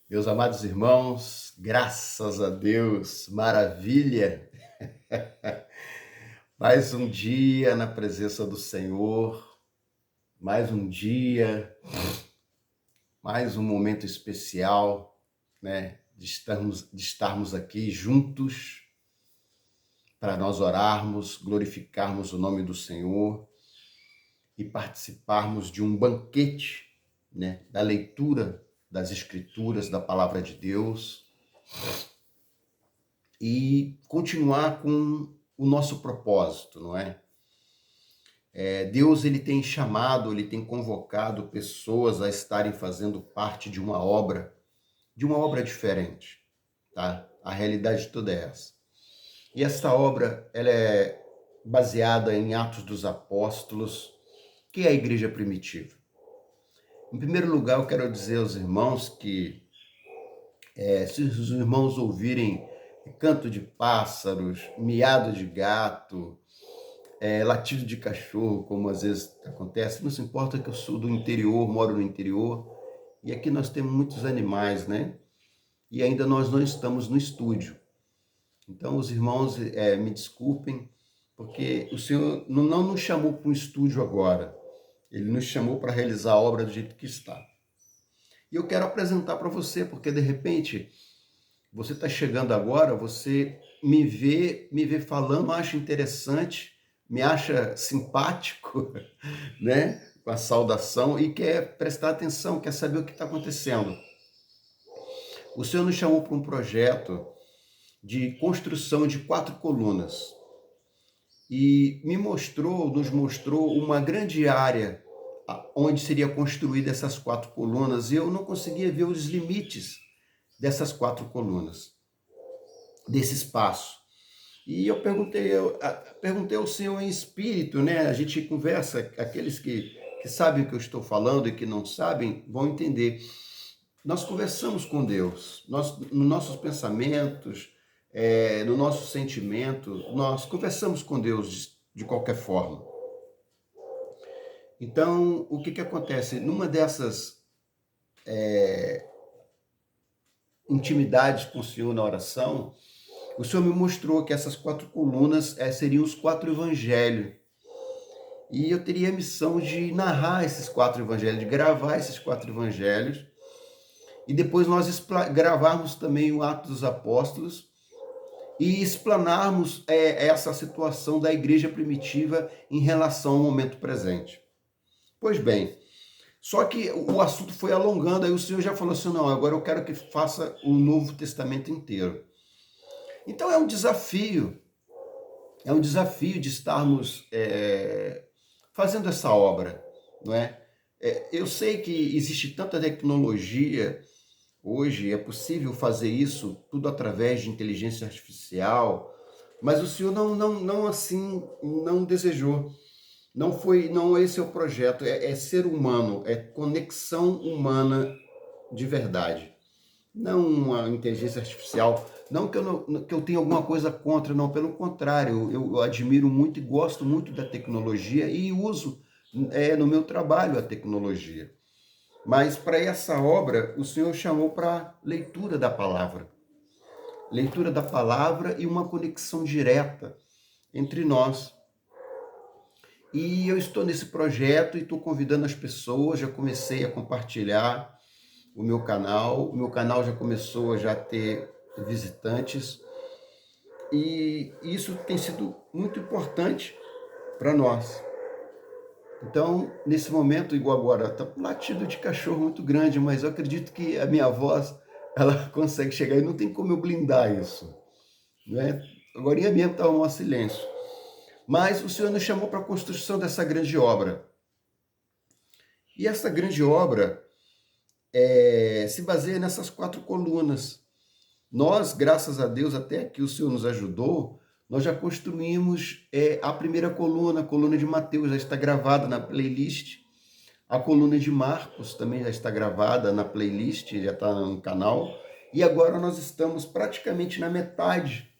Meus amados irmãos, graças a Deus, maravilha! Mais um dia na presença do Senhor, mais um dia, mais um momento especial, né? De estarmos aqui juntos para nós orarmos, glorificarmos o nome do Senhor e participarmos de um banquete, né? Da leitura das Escrituras, da Palavra de Deus e continuar com o nosso propósito, não é? Deus ele tem chamado, ele tem convocado pessoas a estarem fazendo parte de uma obra diferente, tá? A realidade toda é essa. E essa obra, ela é baseada em Atos dos Apóstolos, que é a igreja primitiva. Em primeiro lugar, eu quero dizer aos irmãos que se os irmãos ouvirem canto de pássaros, miado de gato, latido de cachorro, como às vezes acontece, não se importa que eu sou do interior, moro no interior, e aqui nós temos muitos animais, né? E ainda nós não estamos no estúdio. Então os irmãos me desculpem, porque o Senhor não nos chamou para um estúdio agora, Ele nos chamou para realizar a obra do jeito que está. E eu quero apresentar para você, porque de repente você está chegando agora, você me vê falando, acha interessante, me acha simpático, né? Com a saudação e quer prestar atenção, quer saber o que está acontecendo. O Senhor nos chamou para um projeto de construção de 4 colunas e nos mostrou uma grande área onde seria construída essas 4 colunas e eu não conseguia ver os limites dessas 4 colunas, desse espaço. E eu perguntei ao Senhor em espírito, né? A gente conversa, aqueles que sabem o que eu estou falando e que não sabem vão entender. Nós conversamos com Deus, nos nossos pensamentos, no nosso sentimento, nós conversamos com Deus de qualquer forma. Então, o que acontece? Numa dessas intimidades com o Senhor na oração, o Senhor me mostrou que essas 4 colunas seriam os 4 evangelhos. E eu teria a missão de narrar esses 4 evangelhos, de gravar esses 4 evangelhos, e depois nós gravarmos também o Atos dos Apóstolos e explanarmos essa situação da igreja primitiva em relação ao momento presente. Pois bem, só que o assunto foi alongando, aí o Senhor já falou assim, não, agora eu quero que faça o Novo Testamento inteiro. Então é um desafio de estarmos fazendo essa obra, não é? Eu sei que existe tanta tecnologia hoje, é possível fazer isso tudo através de inteligência artificial, mas o Senhor não assim, não desejou. Não esse é o projeto, é ser humano, é conexão humana de verdade. Não uma inteligência artificial, não que eu tenha alguma coisa contra, não, pelo contrário, eu admiro muito e gosto muito da tecnologia e uso no meu trabalho a tecnologia. Mas para essa obra, o Senhor chamou para leitura da palavra. Leitura da palavra e uma conexão direta entre nós. E eu estou nesse projeto e estou convidando as pessoas, já comecei a compartilhar o meu canal já começou a já ter visitantes, e isso tem sido muito importante para nós. Então, nesse momento, igual agora, está um latido de cachorro muito grande, mas eu acredito que a minha voz, ela consegue chegar e não tem como eu blindar isso, né? Agora mesmo estava um silêncio. Mas o Senhor nos chamou para a construção dessa grande obra. E essa grande obra se baseia nessas 4 colunas. Nós, graças a Deus, até aqui o Senhor nos ajudou, nós já construímos a primeira coluna, a coluna de Mateus, já está gravada na playlist. A coluna de Marcos também já está gravada na playlist, já está no canal. E agora nós estamos praticamente na metade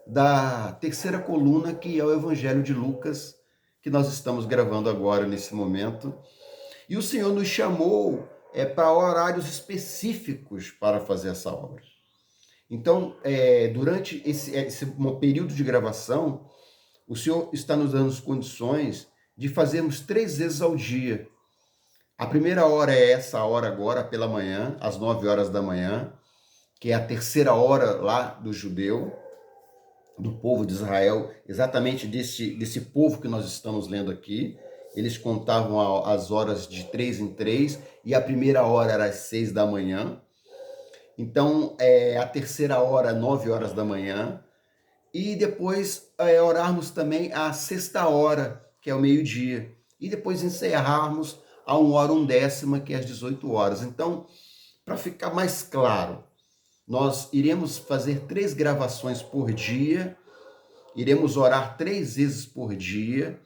da terceira coluna, que é o Evangelho de Lucas, que nós estamos gravando agora, nesse momento. E o Senhor nos chamou para horários específicos para fazer essa obra. Então, durante esse período de gravação, o Senhor está nos dando as condições de fazermos 3 vezes ao dia. A primeira hora é essa hora agora, pela manhã, às 9 horas da manhã, que é a terceira hora lá do judeu, do povo de Israel, exatamente desse povo que nós estamos lendo aqui. Eles contavam as horas de 3 em 3, e a primeira hora era às 6 da manhã. Então, a terceira hora, 9 horas da manhã. E depois orarmos também a sexta hora, que é o meio-dia. E depois encerrarmos a 1h10, que é às 18 horas. Então, para ficar mais claro, nós iremos fazer 3 gravações por dia, iremos orar 3 vezes por dia,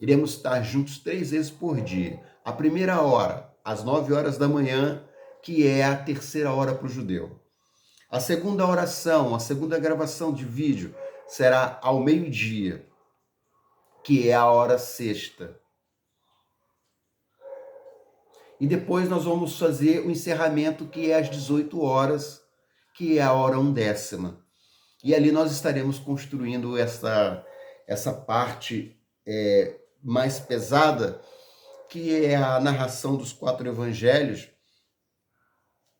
iremos estar juntos 3 vezes por dia. A primeira hora, às 9 horas da manhã, que é a terceira hora para o judeu. A segunda oração, a segunda gravação de vídeo será ao meio-dia, que é a hora sexta. E depois nós vamos fazer o encerramento, que é às 18 horas, que é a hora 1/10. E ali nós estaremos construindo essa parte mais pesada, que é a narração dos 4 evangelhos,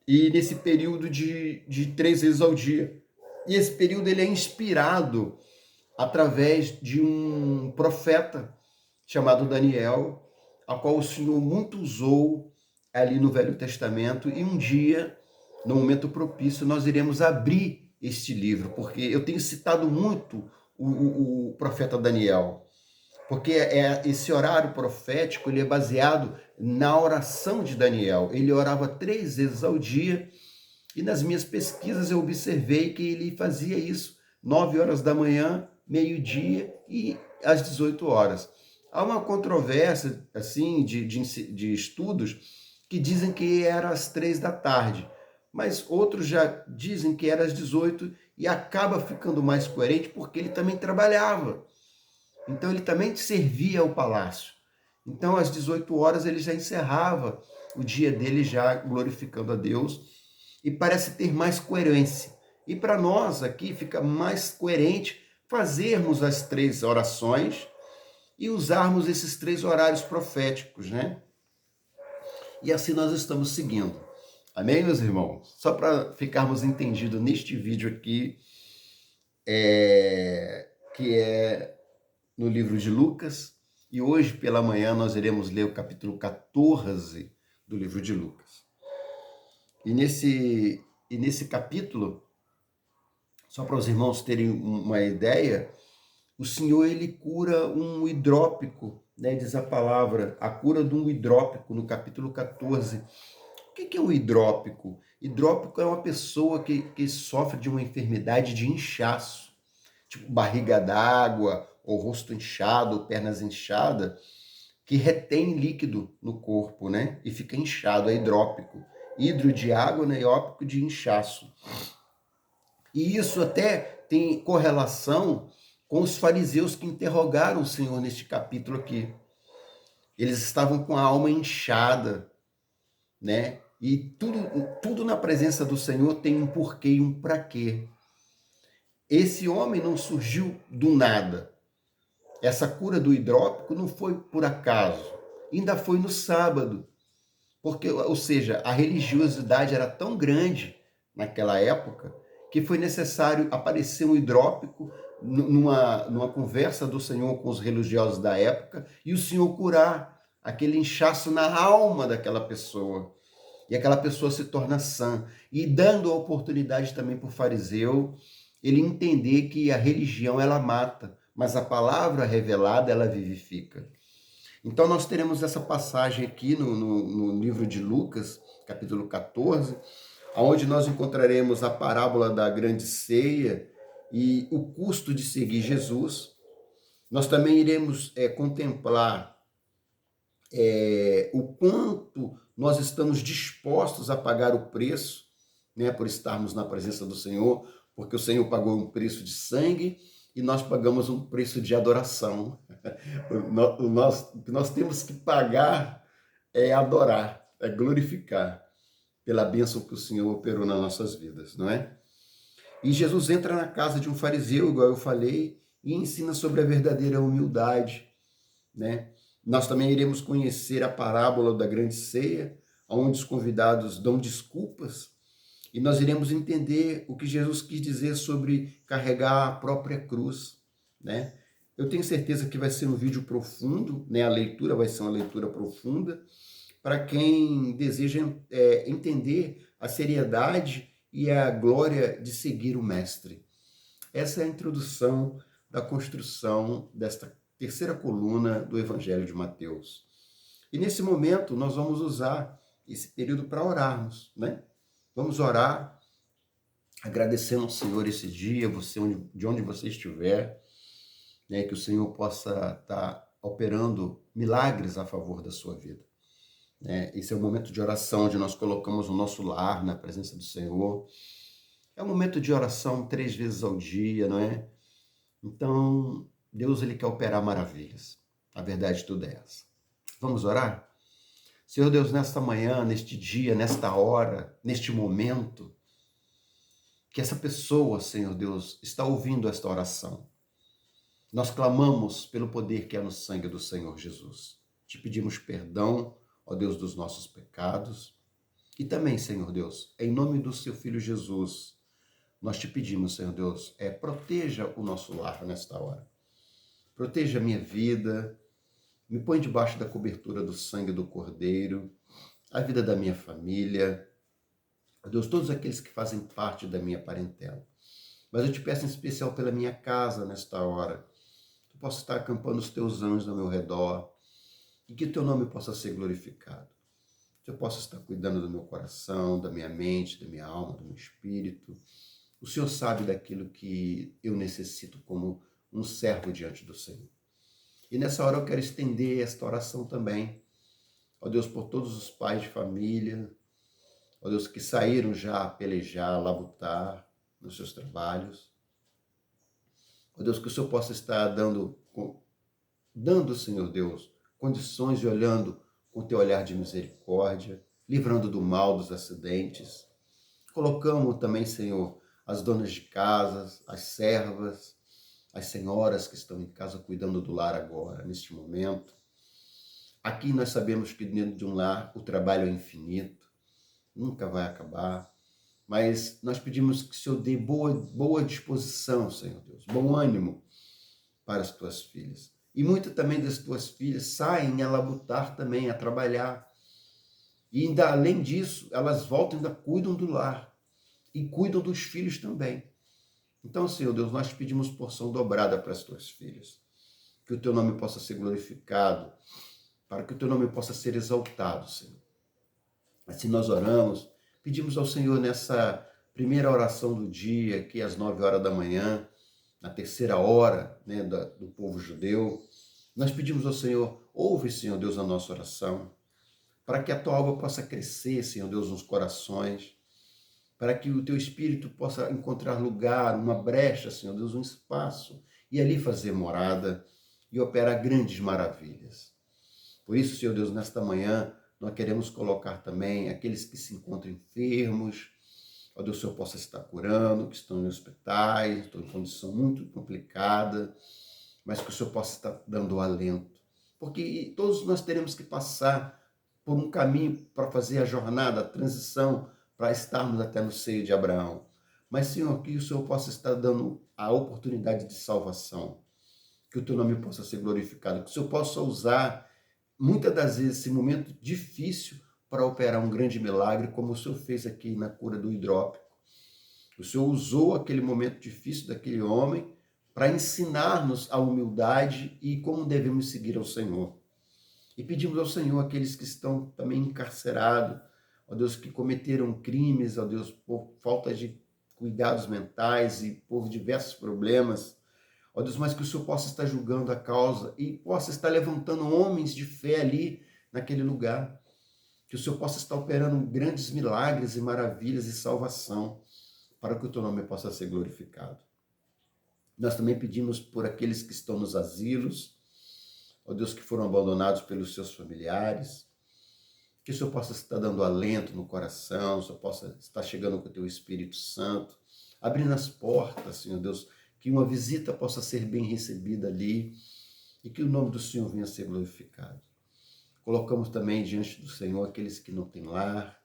e nesse período de 3 vezes ao dia. E esse período ele é inspirado através de um profeta chamado Daniel, a qual o Senhor muito usou ali no Velho Testamento, e um dia, no momento propício, nós iremos abrir este livro, porque eu tenho citado muito o profeta Daniel, porque esse horário profético ele é baseado na oração de Daniel. Ele orava 3 vezes ao dia, e nas minhas pesquisas eu observei que ele fazia isso 9 horas da manhã, meio-dia e às 18 horas. Há uma controvérsia assim de estudos que dizem que era às 3 da tarde, mas outros já dizem que era às 18, e acaba ficando mais coerente porque ele também trabalhava. Então ele também servia ao palácio. Então às 18 horas ele já encerrava o dia dele, já glorificando a Deus, e parece ter mais coerência. E para nós aqui fica mais coerente fazermos as 3 orações e usarmos esses 3 horários proféticos, né? E assim nós estamos seguindo. Amém, meus irmãos? Só para ficarmos entendidos neste vídeo aqui, que é no livro de Lucas, e hoje pela manhã nós iremos ler o capítulo 14 do livro de Lucas. E nesse capítulo, só para os irmãos terem uma ideia, o Senhor ele cura um hidrópico, né? Diz a palavra, a cura de um hidrópico no capítulo 14. O que é um hidrópico? Hidrópico é uma pessoa que sofre de uma enfermidade de inchaço, tipo barriga d'água, ou rosto inchado, ou pernas inchadas, que retém líquido no corpo, né? E fica inchado, é hidrópico. Hidro de água, né? E ópico de inchaço. E isso até tem correlação com os fariseus que interrogaram o Senhor neste capítulo aqui. Eles estavam com a alma inchada, né? E tudo na presença do Senhor tem um porquê e um para quê. Esse homem não surgiu do nada. Essa cura do hidrópico não foi por acaso. Ainda foi no sábado. Porque, ou seja, a religiosidade era tão grande naquela época que foi necessário aparecer um hidrópico numa conversa do Senhor com os religiosos da época, e o Senhor curar aquele inchaço na alma daquela pessoa. E aquela pessoa se torna sã. E dando a oportunidade também para o fariseu ele entender que a religião ela mata, mas a palavra revelada ela vivifica. Então nós teremos essa passagem aqui no livro de Lucas, capítulo 14, onde nós encontraremos a parábola da grande ceia e o custo de seguir Jesus. Nós também iremos contemplar o quanto nós estamos dispostos a pagar o preço, né, por estarmos na presença do Senhor, porque o Senhor pagou um preço de sangue e nós pagamos um preço de adoração. O que nós temos que pagar é adorar. é glorificar pela bênção que o Senhor operou nas nossas vidas, não é? E Jesus entra na casa de um fariseu, igual eu falei, e ensina sobre a verdadeira humildade, né? Nós também iremos conhecer a parábola da grande ceia, onde os convidados dão desculpas, e nós iremos entender o que Jesus quis dizer sobre carregar a própria cruz, né? Eu tenho certeza que vai ser um vídeo profundo, né? A leitura vai ser uma leitura profunda, para quem deseja entender a seriedade e a glória de seguir o Mestre. Essa é a introdução da construção desta terceira coluna do Evangelho de Mateus. E nesse momento nós vamos usar esse período para orarmos, né? Vamos orar, agradecendo ao Senhor esse dia, de onde você estiver, né? Que o Senhor possa estar operando milagres a favor da sua vida. Esse é o momento de oração, onde nós colocamos o nosso lar na presença do Senhor. É um momento de oração 3 vezes ao dia, não é? Então, Deus ele quer operar maravilhas. A verdade de tudo é essa. Vamos orar? Senhor Deus, nesta manhã, neste dia, nesta hora, neste momento, que essa pessoa, Senhor Deus, está ouvindo esta oração. Nós clamamos pelo poder que há no sangue do Senhor Jesus. Te pedimos perdão, ó Deus, dos nossos pecados. E também, Senhor Deus, em nome do seu Filho Jesus, nós te pedimos, Senhor Deus, proteja o nosso lar nesta hora. Proteja a minha vida, me põe debaixo da cobertura do sangue do Cordeiro, a vida da minha família, ó Deus, todos aqueles que fazem parte da minha parentela. Mas eu te peço em especial pela minha casa nesta hora, que eu possa estar acampando os teus anjos ao meu redor, e que o teu nome possa ser glorificado. Que eu possa estar cuidando do meu coração, da minha mente, da minha alma, do meu espírito. O Senhor sabe daquilo que eu necessito como um servo diante do Senhor. E nessa hora eu quero estender esta oração também, ó Deus, por todos os pais de família, ó Deus, que saíram já a pelejar, a labutar nos seus trabalhos. Ó Deus, que o Senhor possa estar dando, Senhor Deus, condições de olhando com teu olhar de misericórdia, livrando do mal, dos acidentes. Colocamos também, Senhor, as donas de casas, as servas, as senhoras que estão em casa cuidando do lar agora, neste momento. Aqui nós sabemos que dentro de um lar o trabalho é infinito, nunca vai acabar, mas nós pedimos que o Senhor dê boa disposição, Senhor Deus, bom ânimo para as tuas filhas. E muitas também das tuas filhas saem a labutar também, a trabalhar. E ainda além disso, elas voltam e ainda cuidam do lar. E cuidam dos filhos também. Então, Senhor Deus, nós te pedimos porção dobrada para as tuas filhas. Que o teu nome possa ser glorificado, para que o teu nome possa ser exaltado, Senhor. Assim nós oramos, pedimos ao Senhor nessa primeira oração do dia, aqui às 9 horas da manhã, na terceira hora, né, do povo judeu, nós pedimos ao Senhor, ouve, Senhor Deus, a nossa oração, para que a tua alma possa crescer, Senhor Deus, nos corações, para que o teu Espírito possa encontrar lugar, uma brecha, Senhor Deus, um espaço, e ali fazer morada e operar grandes maravilhas. Por isso, Senhor Deus, nesta manhã, nós queremos colocar também aqueles que se encontram enfermos, ó Deus, o Senhor possa estar curando, que estão em hospitais, estão em condição muito complicada, mas que o Senhor possa estar dando alento. Porque todos nós teremos que passar por um caminho para fazer a jornada, a transição, para estarmos até no seio de Abraão. Mas, Senhor, que o Senhor possa estar dando a oportunidade de salvação, que o teu nome possa ser glorificado, que o Senhor possa usar, muitas das vezes, esse momento difícil para operar um grande milagre, como o Senhor fez aqui na cura do hidrópico. O Senhor usou aquele momento difícil daquele homem para ensinar-nos a humildade e como devemos seguir ao Senhor. E pedimos ao Senhor aqueles que estão também encarcerados, ó Deus, que cometeram crimes, ó Deus, por falta de cuidados mentais e por diversos problemas, ó Deus, mas que o Senhor possa estar julgando a causa e possa estar levantando homens de fé ali naquele lugar. Que o Senhor possa estar operando grandes milagres e maravilhas e salvação, para que o teu nome possa ser glorificado. Nós também pedimos por aqueles que estão nos asilos, ó Deus, que foram abandonados pelos seus familiares, que o Senhor possa estar dando alento no coração, o Senhor possa estar chegando com o teu Espírito Santo, abrindo as portas, Senhor Deus, que uma visita possa ser bem recebida ali e que o nome do Senhor venha a ser glorificado. Colocamos também diante do Senhor aqueles que não têm lar,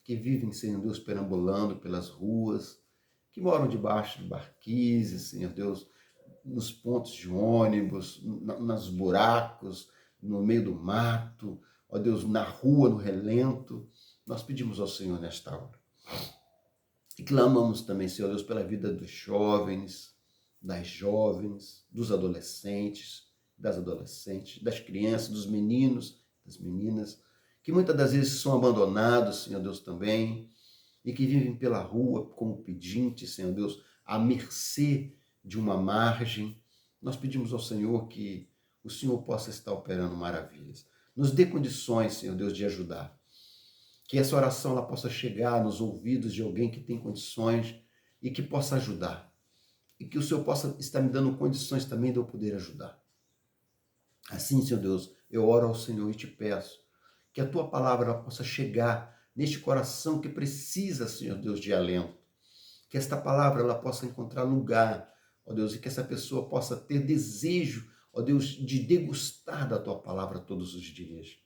que vivem, Senhor Deus, perambulando pelas ruas, que moram debaixo de marquises, Senhor Deus, nos pontos de ônibus, nos buracos, no meio do mato, ó Deus, na rua, no relento. Nós pedimos ao Senhor nesta hora. E clamamos também, Senhor Deus, pela vida dos jovens, das jovens, dos adolescentes, das adolescentes, das crianças, dos meninos, das meninas, que muitas das vezes são abandonados, Senhor Deus, também, e que vivem pela rua como pedintes, Senhor Deus, à mercê de uma margem. Nós pedimos ao Senhor que o Senhor possa estar operando maravilhas. Nos dê condições, Senhor Deus, de ajudar. Que essa oração ela possa chegar nos ouvidos de alguém que tem condições e que possa ajudar. E que o Senhor possa estar me dando condições também de eu poder ajudar. Assim, Senhor Deus, eu oro ao Senhor e te peço que a tua palavra ela possa chegar neste coração que precisa, Senhor Deus, de alento. Que esta palavra ela possa encontrar lugar, ó Deus, e que essa pessoa possa ter desejo, ó Deus, de degustar da tua palavra todos os dias.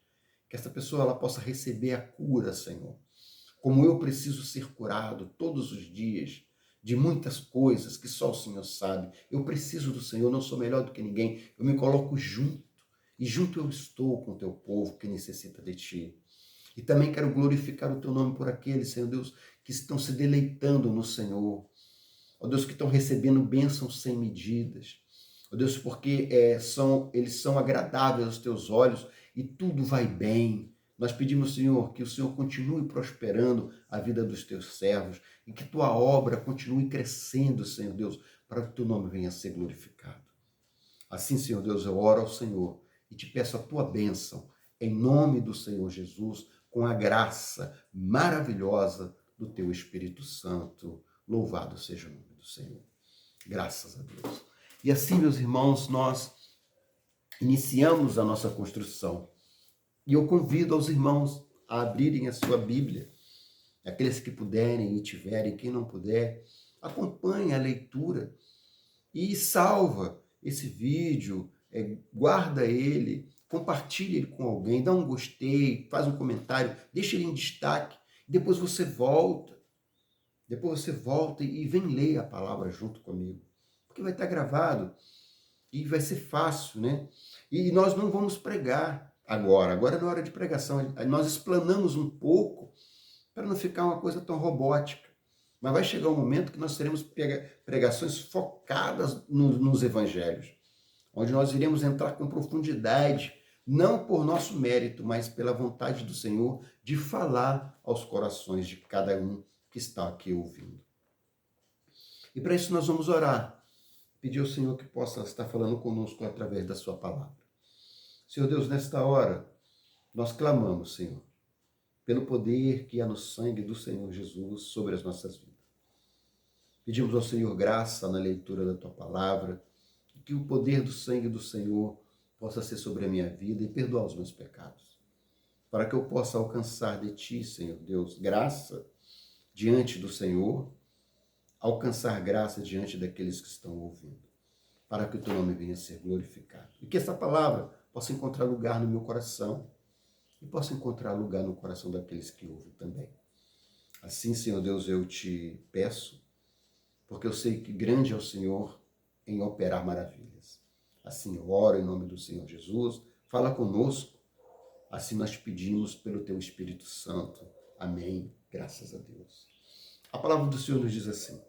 Que essa pessoa ela possa receber a cura, Senhor. Como eu preciso ser curado todos os dias de muitas coisas que só o Senhor sabe. Eu preciso do Senhor, não sou melhor do que ninguém. Eu me coloco junto. E junto eu estou com o teu povo que necessita de ti. E também quero glorificar o teu nome por aqueles, Senhor Deus, que estão se deleitando no Senhor. Ó Deus, que estão recebendo bênçãos sem medidas. Ó Deus, porque eles são agradáveis aos teus olhos e tudo vai bem. Nós pedimos, Senhor, que o Senhor continue prosperando a vida dos teus servos e que tua obra continue crescendo, Senhor Deus, para que o teu nome venha a ser glorificado. Assim, Senhor Deus, eu oro ao Senhor e te peço a tua bênção, em nome do Senhor Jesus, com a graça maravilhosa do teu Espírito Santo. Louvado seja o nome do Senhor. Graças a Deus. E assim, meus irmãos, nós iniciamos a nossa construção. E eu convido aos irmãos a abrirem a sua Bíblia. Aqueles que puderem e tiverem, quem não puder, acompanhe a leitura e salva esse vídeo, guarda ele, compartilha ele com alguém, dá um gostei, faz um comentário, deixa ele em destaque, depois você volta. Depois você volta e vem ler a palavra junto comigo. Porque vai estar gravado e vai ser fácil, né? E nós não vamos pregar agora. Agora não é hora de pregação. Nós explanamos um pouco para não ficar uma coisa tão robótica. Mas vai chegar um momento que nós teremos pregações focadas nos evangelhos, onde nós iremos entrar com profundidade, não por nosso mérito, mas pela vontade do Senhor de falar aos corações de cada um que está aqui ouvindo. E para isso nós vamos orar, pedir ao Senhor que possa estar falando conosco através da sua palavra. Senhor Deus, nesta hora, nós clamamos, Senhor, pelo poder que há no sangue do Senhor Jesus sobre as nossas vidas. Pedimos ao Senhor graça na leitura da tua palavra, e que o poder do sangue do Senhor possa ser sobre a minha vida e perdoar os meus pecados, para que eu possa alcançar de ti, Senhor Deus, graça diante do Senhor, alcançar graça diante daqueles que estão ouvindo, para que o teu nome venha a ser glorificado. E que essa palavra possa encontrar lugar no meu coração e possa encontrar lugar no coração daqueles que ouvem também. Assim, Senhor Deus, eu te peço, porque eu sei que grande é o Senhor em operar maravilhas. Assim eu oro em nome do Senhor Jesus, fala conosco, assim nós te pedimos pelo teu Espírito Santo. Amém, graças a Deus. A palavra do Senhor nos diz assim: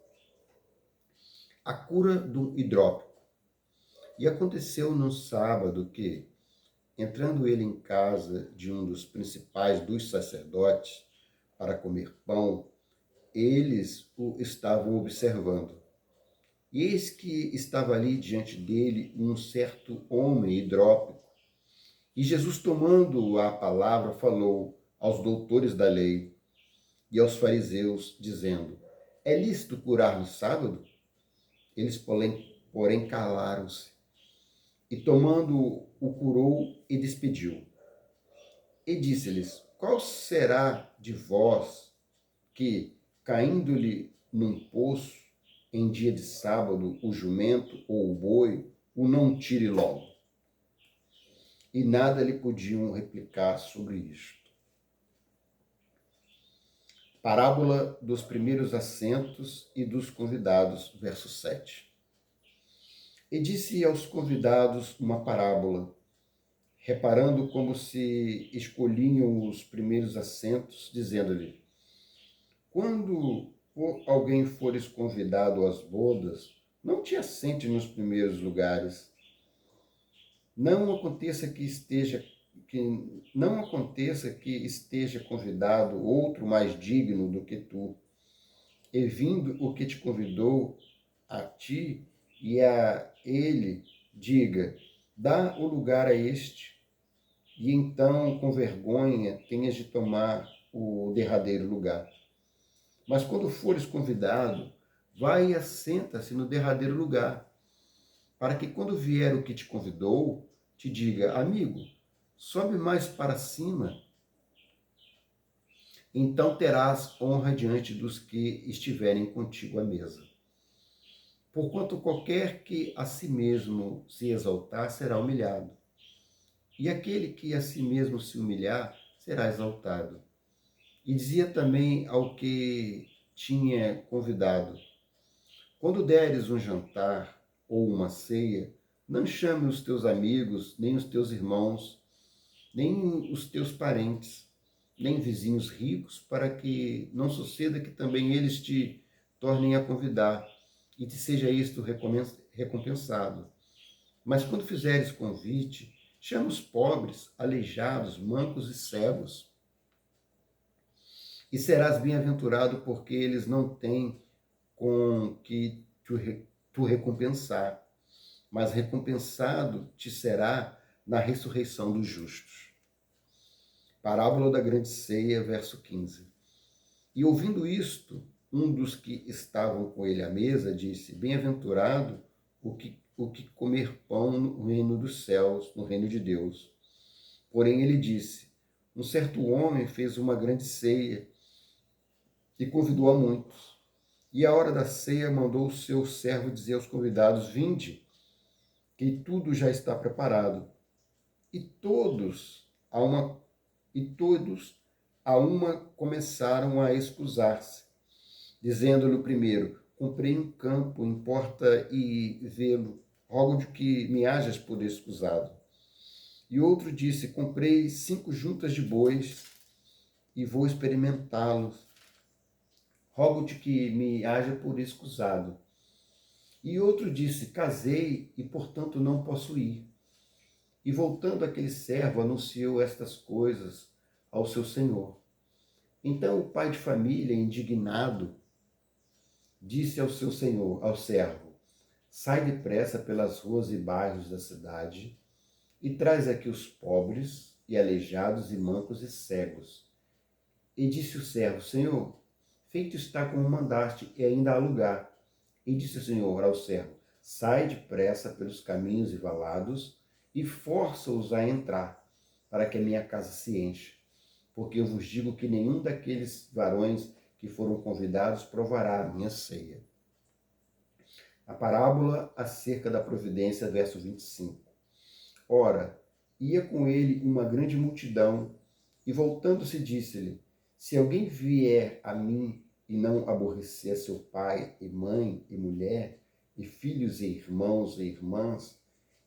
a cura do hidrópico. E aconteceu no sábado que, entrando ele em casa de um dos principais dos sacerdotes para comer pão, eles o estavam observando. E eis que estava ali diante dele um certo homem hidrópico. E Jesus, tomando a palavra, falou aos doutores da lei e aos fariseus, dizendo: é lícito curar no sábado? Eles, porém calaram-se. E tomando o curou e despediu. E disse-lhes: qual será de vós que, caindo-lhe num poço, em dia de sábado, o jumento ou o boi, o não tire logo? E nada lhe podiam replicar sobre isto. Parábola dos primeiros assentos e dos convidados, verso 7. E disse aos convidados uma parábola, reparando como se escolhiam os primeiros assentos, dizendo-lhe: quando alguém fores convidado às bodas, não te assente nos primeiros lugares. Não aconteça que esteja convidado outro mais digno do que tu, e vindo o que te convidou a ti e a ele, diga: dá o lugar a este, e então, com vergonha, tenhas de tomar o derradeiro lugar. Mas quando fores convidado, vai e assenta-se no derradeiro lugar, para que quando vier o que te convidou, te diga: amigo, sobe mais para cima. Então terás honra diante dos que estiverem contigo à mesa. Porquanto qualquer que a si mesmo se exaltar será humilhado, e aquele que a si mesmo se humilhar será exaltado. E dizia também ao que tinha convidado: quando deres um jantar ou uma ceia, não chame os teus amigos, nem os teus irmãos, nem os teus parentes, nem vizinhos ricos, para que não suceda que também eles te tornem a convidar, e te seja isto recompensado. Mas quando fizeres convite, chama os pobres, aleijados, mancos e cegos, e serás bem-aventurado, porque eles não têm com que tu recompensar, mas recompensado te será na ressurreição dos justos. Parábola da grande ceia, verso 15. E ouvindo isto, um dos que estavam com ele à mesa disse: bem-aventurado o que comer pão no reino dos céus, no reino de Deus. Porém ele disse: um certo homem fez uma grande ceia e convidou a muitos. E à hora da ceia mandou o seu servo dizer aos convidados: vinde, que tudo já está preparado. E todos a uma começaram a excusar-se, dizendo-lhe o primeiro: comprei um campo, importa e vê-lo, rogo de que me hajas por excusado. E outro disse: comprei 5 juntas de bois e vou experimentá-los, rogo-te que me haja por excusado. E outro disse: casei e, portanto, não posso ir. E voltando aquele servo, anunciou estas coisas ao seu senhor. Então o pai de família, indignado, disse ao seu senhor, ao servo: sai depressa pelas ruas e bairros da cidade e traz aqui os pobres e aleijados e mancos e cegos. E disse o servo: Senhor, feito está como mandaste, e ainda há lugar. E disse o Senhor ao servo: sai depressa pelos caminhos e valados e força-os a entrar, para que a minha casa se encha. Porque eu vos digo que nenhum daqueles varões que foram convidados provará a minha ceia. A parábola acerca da providência, verso 25. Ora, ia com ele uma grande multidão, e voltando-se disse-lhe: se alguém vier a mim e não aborrecer seu pai e mãe e mulher, e filhos e irmãos e irmãs,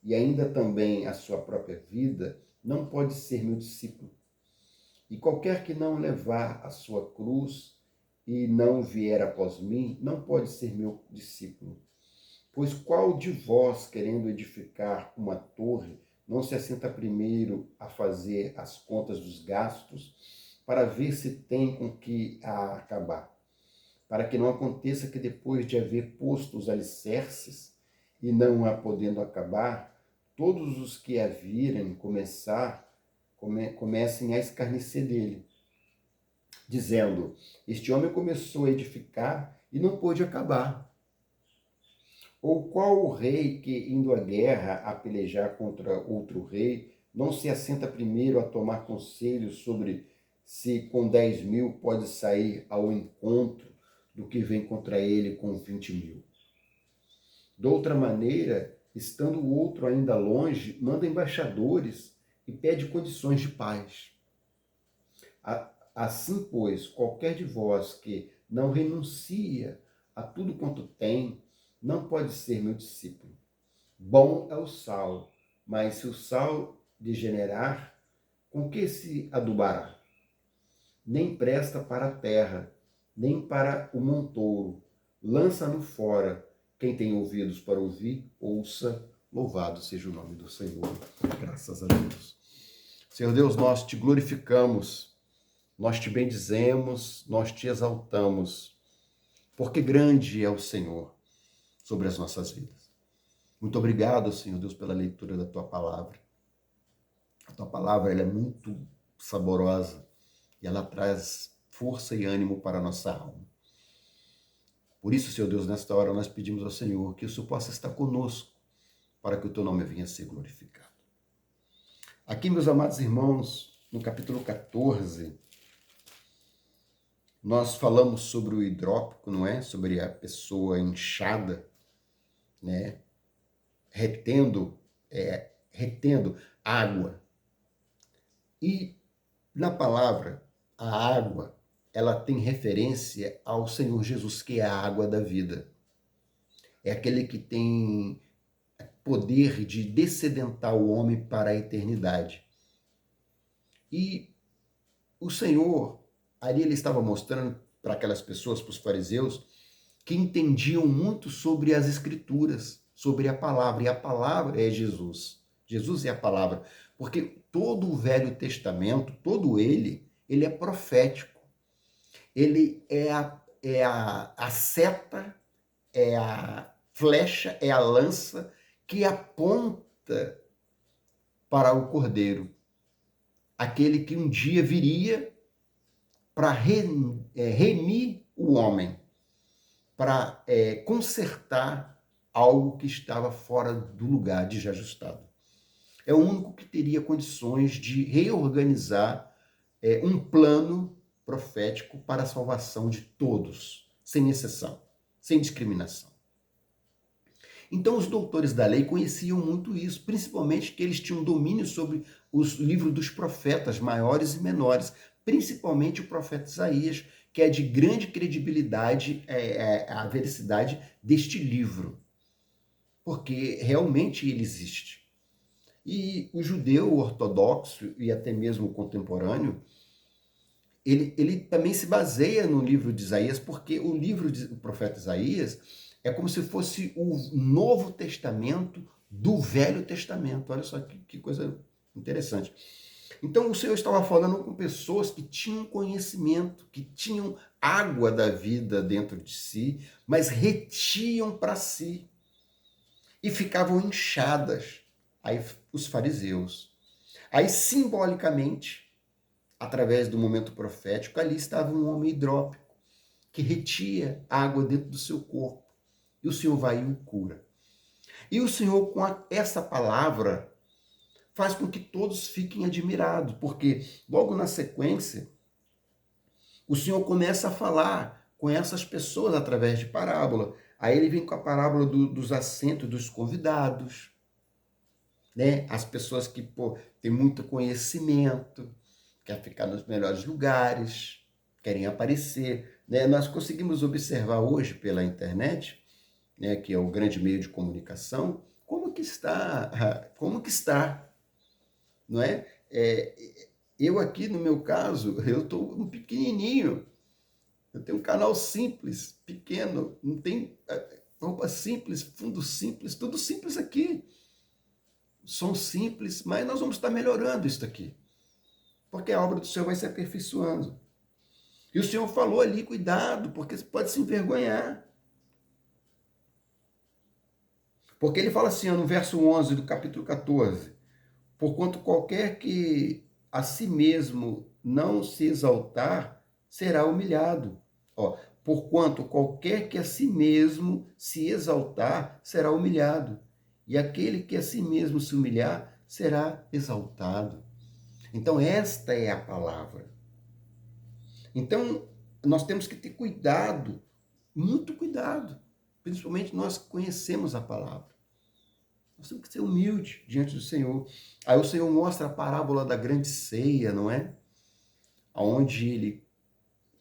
e ainda também a sua própria vida, não pode ser meu discípulo. E qualquer que não levar a sua cruz e não vier após mim, não pode ser meu discípulo. Pois qual de vós, querendo edificar uma torre, não se assenta primeiro a fazer as contas dos gastos, para ver se tem com que a acabar? Para que não aconteça que depois de haver posto os alicerces, e não a podendo acabar, todos os que a virem comecem a escarnecer dele, dizendo: este homem começou a edificar e não pôde acabar. Ou qual o rei que, indo à guerra a pelejar contra outro rei, não se assenta primeiro a tomar conselho sobre se com 10 mil pode sair ao encontro do que vem contra ele com 20 mil? De outra maneira, estando o outro ainda longe, manda embaixadores e pede condições de paz. Assim, pois, qualquer de vós que não renuncia a tudo quanto tem, não pode ser meu discípulo. Bom é o sal, mas se o sal degenerar, com que se adubará? Nem presta para a terra, nem para o montouro. Lança-no fora. Quem tem ouvidos para ouvir, ouça. Louvado seja o nome do Senhor. Graças a Deus. Senhor Deus, nós te glorificamos, nós te bendizemos, nós te exaltamos, porque grande é o Senhor sobre as nossas vidas. Muito obrigado, Senhor Deus, pela leitura da tua palavra. A tua palavra ela é muito saborosa e ela traz força e ânimo para a nossa alma. Por isso, Senhor Deus, nesta hora nós pedimos ao Senhor que o Senhor possa estar conosco para que o teu nome venha a ser glorificado. Aqui, meus amados irmãos, no capítulo 14, nós falamos sobre o hidrópico, não é? Sobre a pessoa inchada, né? Retendo água. E na palavra, a água, ela tem referência ao Senhor Jesus, que é a água da vida. É aquele que tem poder de dessedentar o homem para a eternidade. E o Senhor, ali ele estava mostrando para aquelas pessoas, para os fariseus, que entendiam muito sobre as Escrituras, sobre a palavra. E a palavra é Jesus. Jesus é a palavra. Porque todo o Velho Testamento, todo ele é profético. Ele é a seta, é a flecha, é a lança que aponta para o Cordeiro. Aquele que um dia viria para remir o homem, para consertar algo que estava fora do lugar, desajustado. É o único que teria condições de reorganizar um plano profético para a salvação de todos, sem exceção, sem discriminação. Então os doutores da lei conheciam muito isso, principalmente que eles tinham domínio sobre os livros dos profetas maiores e menores, principalmente o profeta Isaías, que é de grande credibilidade a veracidade deste livro, porque realmente ele existe. E o judeu ortodoxo e até mesmo o contemporâneo, ele também se baseia no livro de Isaías, porque o livro do profeta Isaías é como se fosse o Novo Testamento do Velho Testamento. Olha só que coisa interessante. Então o Senhor estava falando com pessoas que tinham conhecimento, que tinham água da vida dentro de si, mas retiam para si e ficavam inchadas. Aí os fariseus. Aí simbolicamente, através do momento profético, ali estava um homem hidrópico que retia água dentro do seu corpo. E o Senhor vai e o cura. E o Senhor, com essa palavra, faz com que todos fiquem admirados, porque logo na sequência, o Senhor começa a falar com essas pessoas através de parábola. Aí ele vem com a parábola dos assentos dos convidados, né? As pessoas que têm muito conhecimento, querem ficar nos melhores lugares, querem aparecer, né? Nós conseguimos observar hoje pela internet, né, que é o grande meio de comunicação, como que está, não é? Eu aqui, no meu caso, eu estou um pequenininho, eu tenho um canal simples, pequeno, não tem roupa simples, fundo simples, tudo simples aqui, som simples, mas nós vamos estar melhorando isso aqui, porque a obra do Senhor vai se aperfeiçoando. E o Senhor falou ali, cuidado, porque você pode se envergonhar. Porque ele fala assim, no verso 11 do capítulo 14, porquanto qualquer que a si mesmo não se exaltar, será humilhado. Porquanto qualquer que a si mesmo se exaltar, será humilhado. E aquele que a si mesmo se humilhar, será exaltado. Então esta é a palavra. Então, nós temos que ter cuidado, muito cuidado, principalmente nós que conhecemos a palavra. Nós temos que ser humildes diante do Senhor. Aí o Senhor mostra a parábola da grande ceia, não é? Onde ele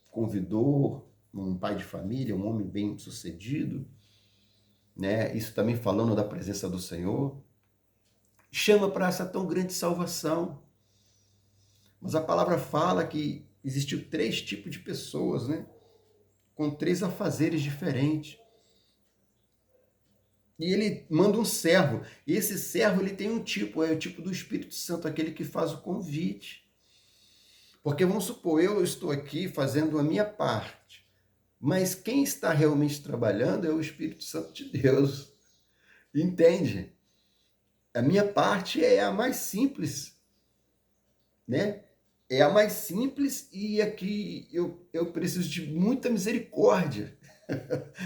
convidou um pai de família, um homem bem-sucedido, né? Isso também falando da presença do Senhor. Chama para essa tão grande salvação. Mas a palavra fala que existiu 3 tipos de pessoas, né? Com 3 afazeres diferentes. E ele manda um servo. E esse servo ele tem um tipo, é o tipo do Espírito Santo, aquele que faz o convite. Porque vamos supor, eu estou aqui fazendo a minha parte, mas quem está realmente trabalhando é o Espírito Santo de Deus. Entende? A minha parte é a mais simples, né? É a mais simples e aqui eu preciso de muita misericórdia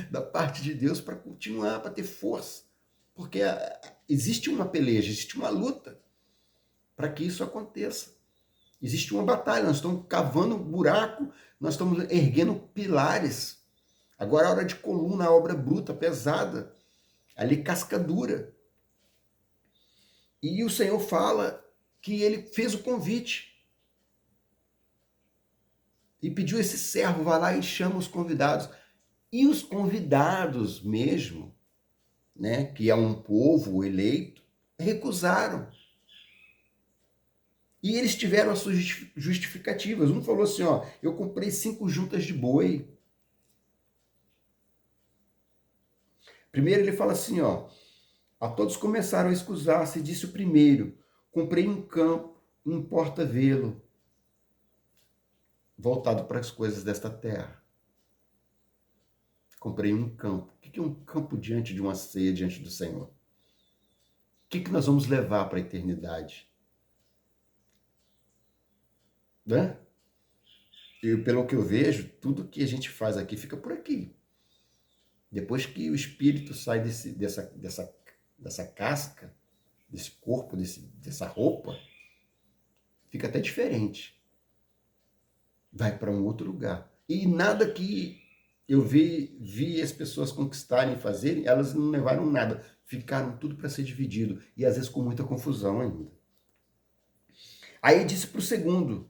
da parte de Deus para continuar, para ter força. Porque existe uma peleja, existe uma luta para que isso aconteça. Existe uma batalha, nós estamos cavando um buraco, nós estamos erguendo pilares. Agora é hora de coluna, obra bruta, pesada, ali casca dura. E o Senhor fala que ele fez o convite. E pediu esse servo, vai lá e chama os convidados. E os convidados mesmo, né, que é um povo eleito, recusaram. E eles tiveram as suas justificativas. Um falou assim, ó, eu comprei 5 juntas de boi. Primeiro ele fala assim, ó, a todos começaram a escusar-se, disse o primeiro, comprei um campo, não importa vê-lo, voltado para as coisas desta terra. Comprei um campo. O que é um campo diante de uma ceia, diante do Senhor? O que nós vamos levar para a eternidade? Né? E pelo que eu vejo, tudo que a gente faz aqui fica por aqui. Depois que o espírito sai dessa casca, desse corpo, dessa roupa, fica até diferente. Vai para um outro lugar. E nada que eu vi as pessoas conquistarem e fazerem, elas não levaram nada. Ficaram tudo para ser dividido. E às vezes com muita confusão ainda. Aí disse para o segundo,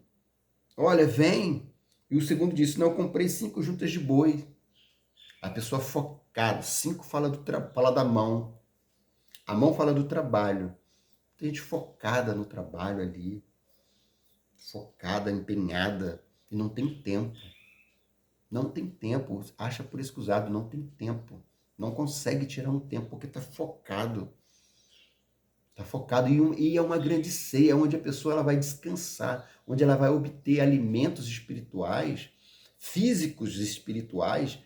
olha, vem. E o segundo disse, não, eu comprei 5 juntas de boi. A pessoa focada, 5 fala da mão. A mão fala do trabalho. Tem gente focada no trabalho ali. Focada, empenhada. E não tem tempo. Não tem tempo. Acha por escusado, não tem tempo. Não consegue tirar um tempo porque está focado. Está focado e é uma grande ceia, onde a pessoa ela vai descansar, onde ela vai obter alimentos espirituais, físicos e espirituais,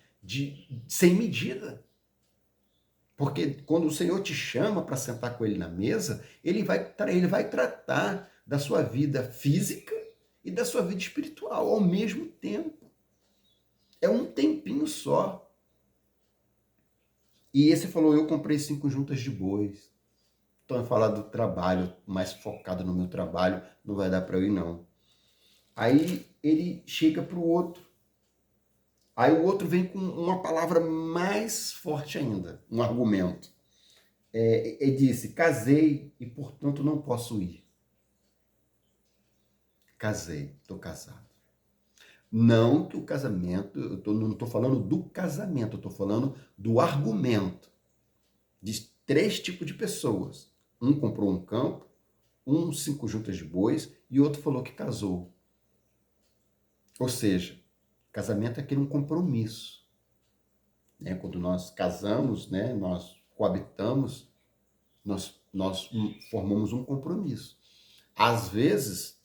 sem medida. Porque quando o Senhor te chama para sentar com Ele na mesa, Ele vai tratar da sua vida física e da sua vida espiritual ao mesmo tempo. É um tempinho só. E esse falou, eu comprei 5 juntas de bois. Então, falar do trabalho, mais focado no meu trabalho, não vai dar para eu ir, não. Aí ele chega para o outro. Aí o outro vem com uma palavra mais forte ainda, um argumento. Ele disse, casei e, portanto, não posso ir. Casei, estou casado. Não que o casamento, não estou falando do casamento, eu estou falando do argumento. De 3 tipos de pessoas. Um comprou um campo, 5 juntas de bois e outro falou que casou. Ou seja, casamento é aquele um compromisso. Né? Quando nós casamos, né, nós coabitamos, nós formamos um compromisso. Às vezes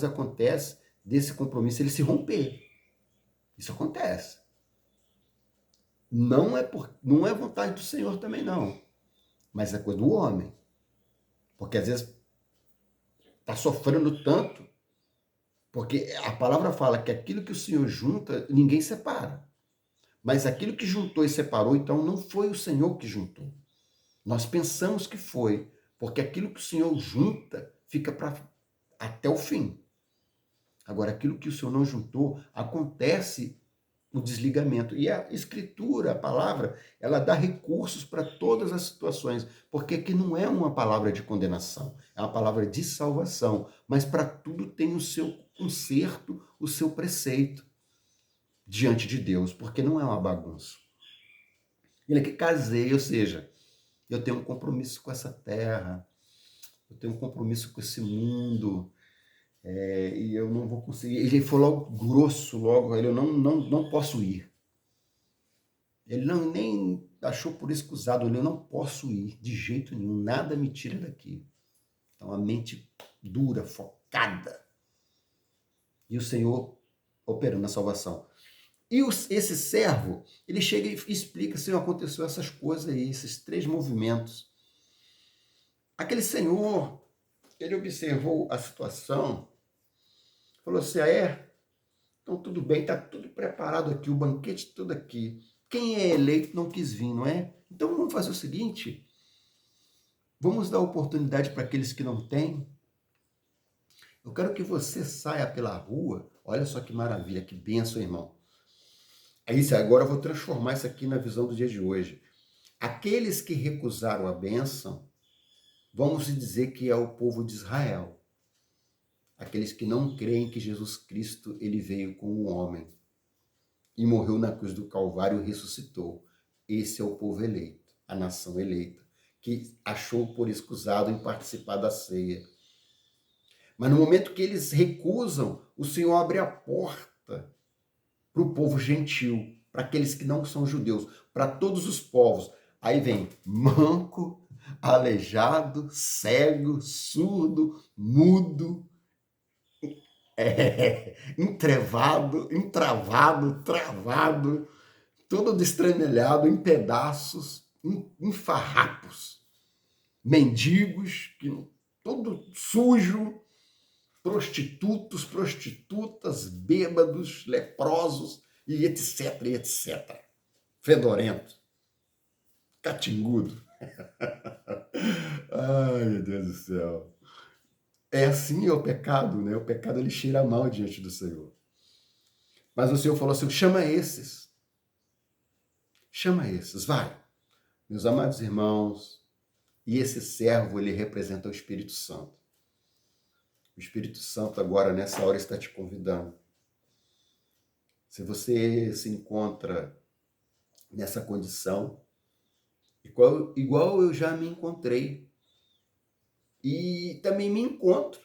acontece desse compromisso ele se romper. Isso acontece. Não é vontade do Senhor também, não. Mas é coisa do homem. Porque às vezes está sofrendo tanto, porque a palavra fala que aquilo que o Senhor junta, ninguém separa. Mas aquilo que juntou e separou, então não foi o Senhor que juntou. Nós pensamos que foi, porque aquilo que o Senhor junta fica até o fim. Agora, aquilo que o Senhor não juntou, acontece o desligamento. E a escritura, a palavra, ela dá recursos para todas as situações, porque aqui não é uma palavra de condenação, é uma palavra de salvação, mas para tudo tem o seu conserto, o seu preceito diante de Deus, porque não é uma bagunça. Ele é que casei, ou seja, eu tenho um compromisso com essa terra, eu tenho um compromisso com esse mundo, e eu não vou conseguir. Ele foi logo grosso, logo, ele, eu não posso ir. Ele não nem achou por escusado, eu não posso ir, de jeito nenhum, nada me tira daqui. Então a mente dura, focada. E o Senhor operando a salvação. E esse servo, ele chega e explica, Senhor, aconteceu essas coisas aí, esses 3 movimentos. Aquele senhor, ele observou a situação, falou assim, então tudo bem, está tudo preparado aqui, o banquete tudo aqui. Quem é eleito não quis vir, não é? Então vamos fazer o seguinte, vamos dar oportunidade para aqueles que não têm. Eu quero que você saia pela rua, olha só que maravilha, que bênção, irmão. Agora eu vou transformar isso aqui na visão do dia de hoje. Aqueles que recusaram a bênção, vamos dizer que é o povo de Israel. Aqueles que não creem que Jesus Cristo ele veio como um homem e morreu na cruz do Calvário e ressuscitou. Esse é o povo eleito, a nação eleita, que achou por escusado em participar da ceia. Mas no momento que eles recusam, o Senhor abre a porta para o povo gentil, para aqueles que não são judeus, para todos os povos. Aí vem manco, aleijado, cego, surdo, mudo, entravado, travado, todo destranelhado, em pedaços, em farrapos, mendigos, todo sujo, prostitutos, prostitutas, bêbados, leprosos, e etc, e etc. Fedorento, catingudo. Ai, meu Deus do céu. É assim é o pecado, né? O pecado ele cheira mal diante do Senhor. Mas o Senhor falou assim, chama esses, vai. Meus amados irmãos, e esse servo, ele representa o Espírito Santo. O Espírito Santo agora, nessa hora, está te convidando. Se você se encontra nessa condição, igual eu já me encontrei, e também me encontro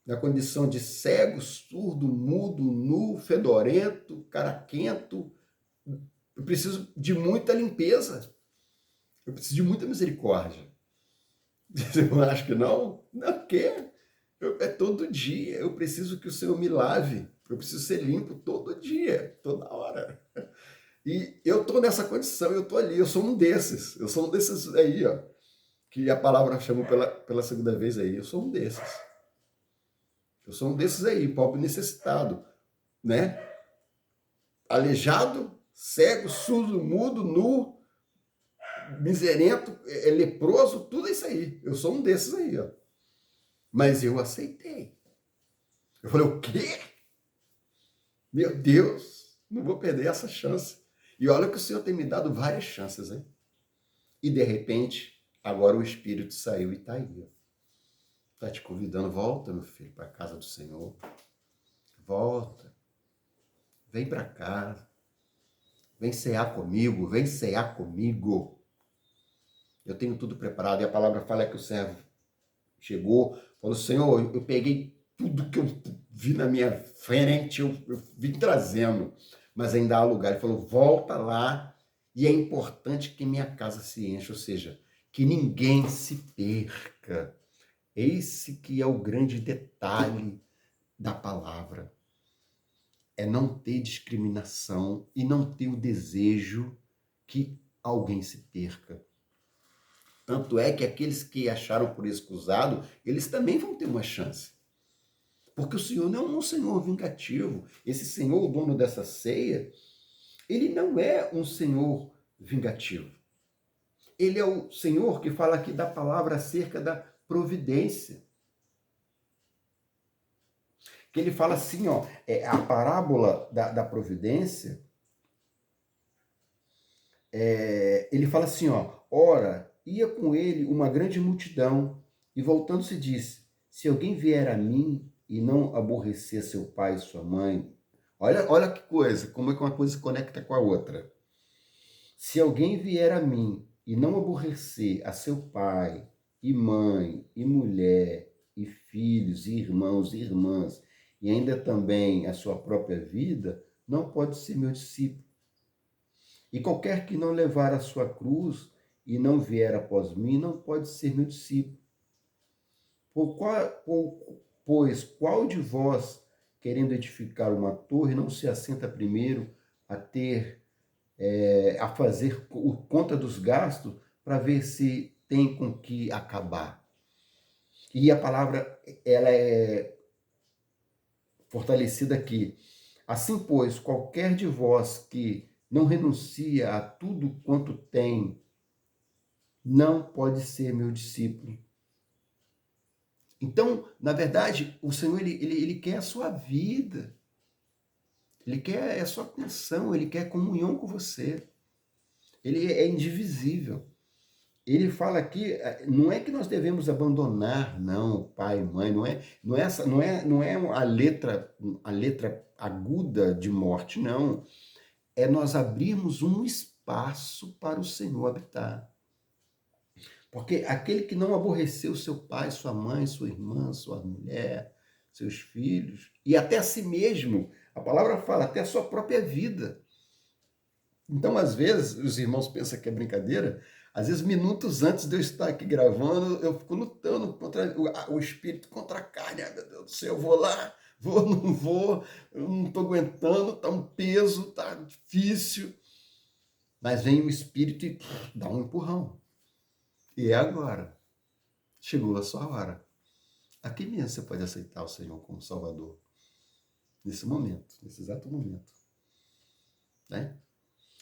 na condição de cego, surdo, mudo, nu, fedorento, caraquento, eu preciso de muita limpeza, eu preciso de muita misericórdia. Você não acha que não? Não quer. É todo dia, eu preciso que o Senhor me lave, eu preciso ser limpo todo dia, toda hora. E eu estou nessa condição, eu estou ali, eu sou um desses aí, ó, que a palavra chamou pela segunda vez aí, eu sou um desses. Eu sou um desses aí, pobre necessitado, né? Aleijado, cego, surdo, mudo, nu, miserento, leproso, tudo isso aí. Eu sou um desses aí, ó. Mas eu aceitei. Eu falei, o quê? Meu Deus, não vou perder essa chance. E olha que o Senhor tem me dado várias chances, hein? E de repente, agora o Espírito saiu e está aí. Está te convidando, volta, meu filho, para a casa do Senhor. Volta. Vem para cá. Vem cear comigo, vem cear comigo. Eu tenho tudo preparado. E a palavra fala que o servo chegou, falou, Senhor, eu peguei tudo que eu vi na minha frente, eu vim trazendo, mas ainda há lugar. Ele falou, volta lá, e é importante que minha casa se encha, ou seja, que ninguém se perca. Esse que é o grande detalhe da palavra. É não ter discriminação e não ter o desejo que alguém se perca. Tanto é que aqueles que acharam por escusado, eles também vão ter uma chance. Porque o Senhor não é um Senhor vingativo. Esse Senhor, o dono dessa ceia, ele não é um Senhor vingativo. Ele é o Senhor que fala aqui da palavra acerca da providência. que ele fala assim, ó, a parábola da providência, ele fala assim, ó, ora, ia com ele uma grande multidão, e voltando-se disse, se alguém vier a mim e não aborrecer seu pai e sua mãe, olha que coisa, como é que uma coisa se conecta com a outra. Se alguém vier a mim e não aborrecer a seu pai e mãe e mulher e filhos e irmãos e irmãs, e ainda também a sua própria vida, não pode ser meu discípulo. E qualquer que não levar a sua cruz e não vier após mim, não pode ser meu discípulo. Pois qual de vós, querendo edificar uma torre, não se assenta primeiro a fazer conta dos gastos para ver se tem com que acabar? E a palavra, ela é fortalecida aqui. Assim, pois, qualquer de vós que não renuncia a tudo quanto tem, não pode ser meu discípulo. Então, na verdade, o Senhor, ele quer a sua vida. Ele quer a sua atenção, ele quer comunhão com você. Ele é indivisível. Ele fala aqui, não é que nós devemos abandonar, não, pai, mãe, não é a letra aguda de morte, não. É nós abrirmos um espaço para o Senhor habitar. Porque aquele que não aborreceu seu pai, sua mãe, sua irmã, sua mulher, seus filhos, e até a si mesmo, a palavra fala, até a sua própria vida. Então, às vezes, os irmãos pensam que é brincadeira, às vezes, minutos antes de eu estar aqui gravando, eu fico lutando contra o espírito, contra a carne. Ai, meu Deus do céu, eu vou lá, vou, não vou, eu não estou aguentando, está um peso, está difícil. Mas vem o espírito e dá um empurrão. E é agora. Chegou a sua hora. Aqui mesmo você pode aceitar o Senhor como Salvador. Nesse momento, nesse exato momento. Né?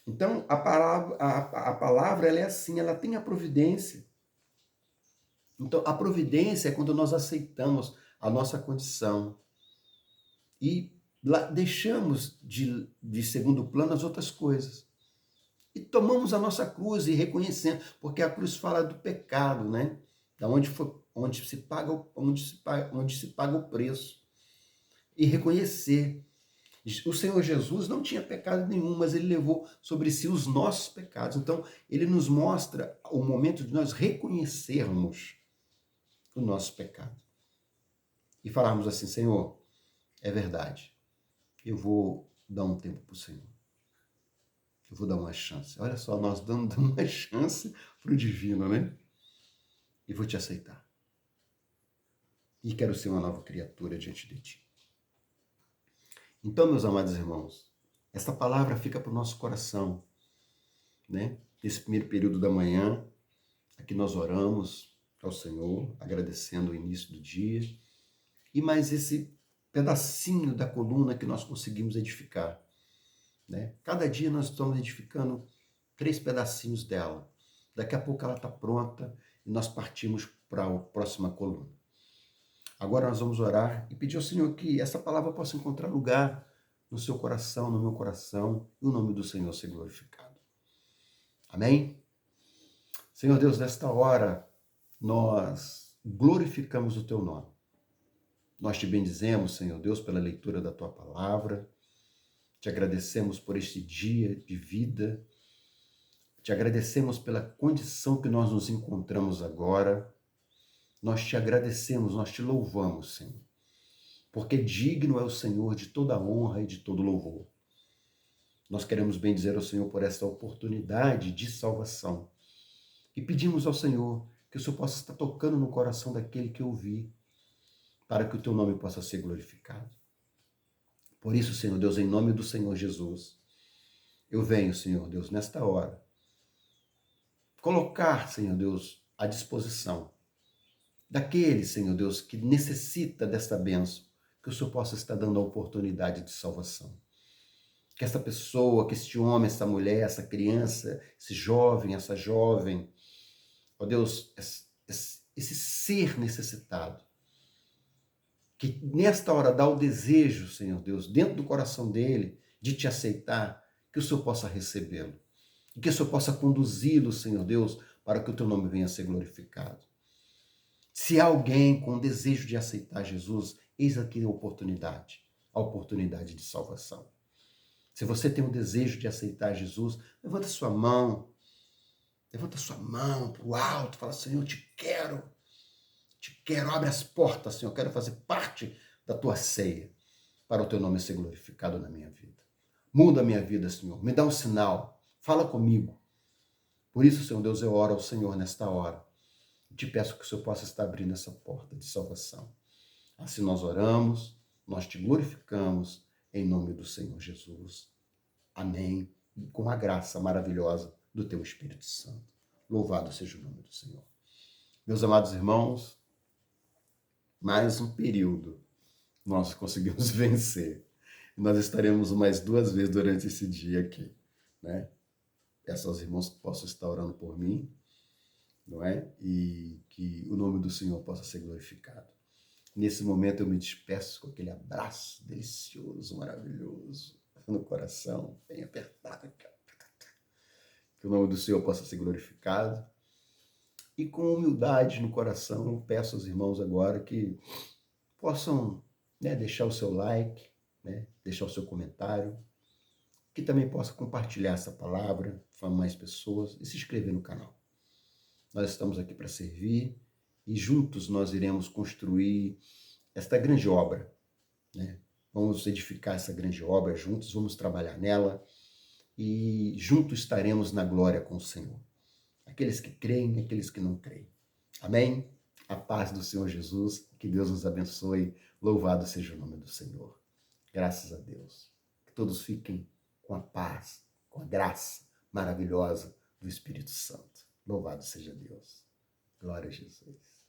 Então, a palavra ela é assim, ela tem a providência. Então, a providência é quando nós aceitamos a nossa condição e deixamos de segundo plano as outras coisas. E tomamos a nossa cruz e reconhecemos, porque a cruz fala do pecado, né? Da onde se paga o preço. E reconhecer. O Senhor Jesus não tinha pecado nenhum, mas ele levou sobre si os nossos pecados. Então, ele nos mostra o momento de nós reconhecermos o nosso pecado. E falarmos assim, Senhor, é verdade, eu vou dar um tempo para o Senhor. Eu vou dar uma chance. Olha só, nós dando uma chance para o divino, né? E vou te aceitar. E quero ser uma nova criatura diante de ti. Então, meus amados irmãos, essa palavra fica para o nosso coração, né? Nesse primeiro período da manhã, aqui nós oramos ao Senhor, agradecendo o início do dia, e mais esse pedacinho da coluna que nós conseguimos edificar, né? Cada dia nós estamos edificando 3 pedacinhos dela. Daqui a pouco ela está pronta e nós partimos para a próxima coluna. Agora nós vamos orar e pedir ao Senhor que essa palavra possa encontrar lugar no seu coração, no meu coração, e o nome do Senhor ser glorificado. Amém? Senhor Deus, nesta hora, nós glorificamos o teu nome. Nós te bendizemos, Senhor Deus, pela leitura da tua palavra. Te agradecemos por este dia de vida. Te agradecemos pela condição que nós nos encontramos agora. Nós te agradecemos, nós te louvamos, Senhor, porque digno é o Senhor de toda honra e de todo louvor. Nós queremos bendizer ao Senhor por esta oportunidade de salvação e pedimos ao Senhor que o Senhor possa estar tocando no coração daquele que ouvir, para que o teu nome possa ser glorificado. Por isso, Senhor Deus, em nome do Senhor Jesus, eu venho, Senhor Deus, nesta hora, colocar, Senhor Deus, à disposição daquele, Senhor Deus, que necessita desta bênção, que o Senhor possa estar dando a oportunidade de salvação. Que esta pessoa, que este homem, essa mulher, essa criança, esse jovem, essa jovem, ó Deus, esse ser necessitado, que nesta hora dá o desejo, Senhor Deus, dentro do coração dele, de te aceitar, que o Senhor possa recebê-lo. E que o Senhor possa conduzi-lo, Senhor Deus, para que o teu nome venha a ser glorificado. Se há alguém com desejo de aceitar Jesus, eis aqui a oportunidade de salvação. Se você tem o desejo de aceitar Jesus, levanta sua mão para o alto, fala, Senhor, te quero, abre as portas, Senhor, quero fazer parte da tua ceia, para o teu nome ser glorificado na minha vida. Muda a minha vida, Senhor, me dá um sinal, fala comigo. Por isso, Senhor Deus, eu oro ao Senhor nesta hora. Te peço que o Senhor possa estar abrindo essa porta de salvação. Assim nós oramos, nós te glorificamos, em nome do Senhor Jesus. Amém. E com a graça maravilhosa do teu Espírito Santo. Louvado seja o nome do Senhor. Meus amados irmãos, mais um período nós conseguimos vencer. Nós estaremos mais 2 vezes durante esse dia aqui, né? Peço aos irmãos que possam estar orando por mim, não é? E que o nome do Senhor possa ser glorificado. Nesse momento eu me despeço com aquele abraço delicioso, maravilhoso, no coração, bem apertado. Que o nome do Senhor possa ser glorificado. E com humildade no coração, eu peço aos irmãos agora que possam, né, deixar o seu like, né, deixar o seu comentário, que também possa compartilhar essa palavra para mais pessoas e se inscrever no canal. Nós estamos aqui para servir e juntos nós iremos construir esta grande obra, né? Vamos edificar essa grande obra juntos, vamos trabalhar nela e juntos estaremos na glória com o Senhor. Aqueles que creem e aqueles que não creem. Amém? A paz do Senhor Jesus, que Deus nos abençoe. Louvado seja o nome do Senhor. Graças a Deus. Que todos fiquem com a paz, com a graça maravilhosa do Espírito Santo. Louvado seja Deus. Glória a Jesus.